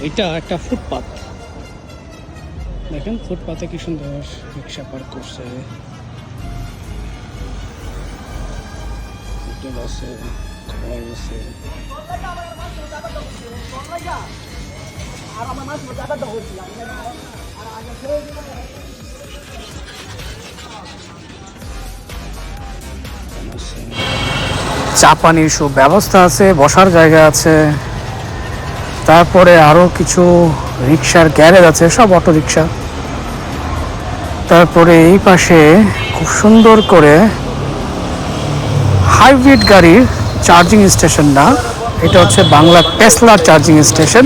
এটা একটা ফুটপাত, দেখেন ফুটপাতে কি সুন্দর রিক্সা পার্ক করছে, হোটেল আছে, খাবার আছে। চা পানির সুব্যবস্থা আছে, বসার জায়গা আছে, তারপরে আরো কিছু রিক্সার গ্যারেজ আছে, সব অটো রিক্সা। তারপরে এই পাশে খুব সুন্দর করে হাইব্রিড গাড়ির চার্জিং স্টেশন, না এটা হচ্ছে বাংলা টেসলা চার্জিং স্টেশন,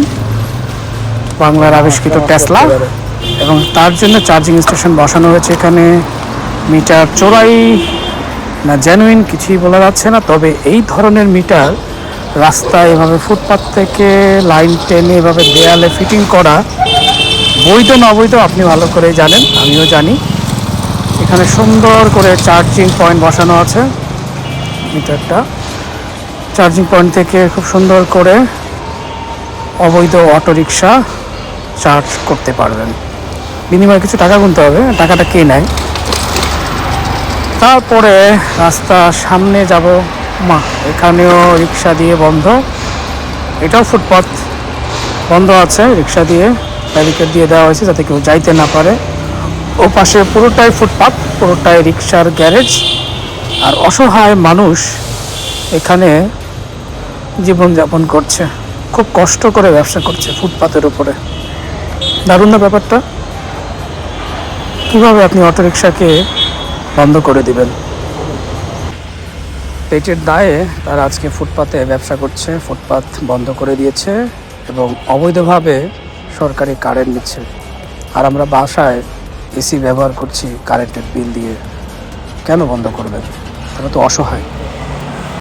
বাংলার আবিষ্কৃত টেসলা, এবং তার জন্য চার্জিং স্টেশন বসানো হয়েছে এখানে। মিটার চোরাই না জেনুইন কিছুই বলা যাচ্ছে না, তবে এই ধরনের মিটার রাস্তায় এভাবে ফুটপাত থেকে লাইন টেনে এভাবে দেয়ালে ফিটিং করা বৈধ না অবৈধ আপনি ভালো করে জানেন, আমিও জানি। এখানে সুন্দর করে চার্জিং পয়েন্ট বসানো আছে, মিটারটা চার্জিং পয়েন্ট থেকে খুব সুন্দর করে অবৈধ অটোরিকশা চার্জ করতে পারবেন। বিনিময়ে কিছু টাকা গুনতে হবে, টাকাটা কে নেয়। তারপরে রাস্তা সামনে যাব, মা এখানেও রিক্সা দিয়ে বন্ধ, এটাও ফুটপাথ বন্ধ আছে, রিক্সা দিয়ে ব্যারিকেড দিয়ে দেওয়া হয়েছে যাতে কেউ যাইতে না পারে। ও পাশে পুরোটাই ফুটপাথ, পুরোটাই রিক্সার গ্যারেজ, আর অসহায় মানুষ এখানে জীবনযাপন করছে, খুব কষ্ট করে ব্যবসা করছে ফুটপাতের উপরে। দারুণ না ব্যাপারটা? কীভাবে আপনি অটোরিকশাকে বন্ধ করে দিবেন? পেটের দায়ে তারা আজকে ফুটপাতে ব্যবসা করছে, ফুটপাত বন্ধ করে দিয়েছে এবং অবৈধভাবে সরকারি কারেন্ট নিচ্ছে। আর আমরা বাসায় এসি ব্যবহার করছি কারেন্টের বিল দিয়ে, কেন বন্ধ করবেন? তারা তো অসহায়।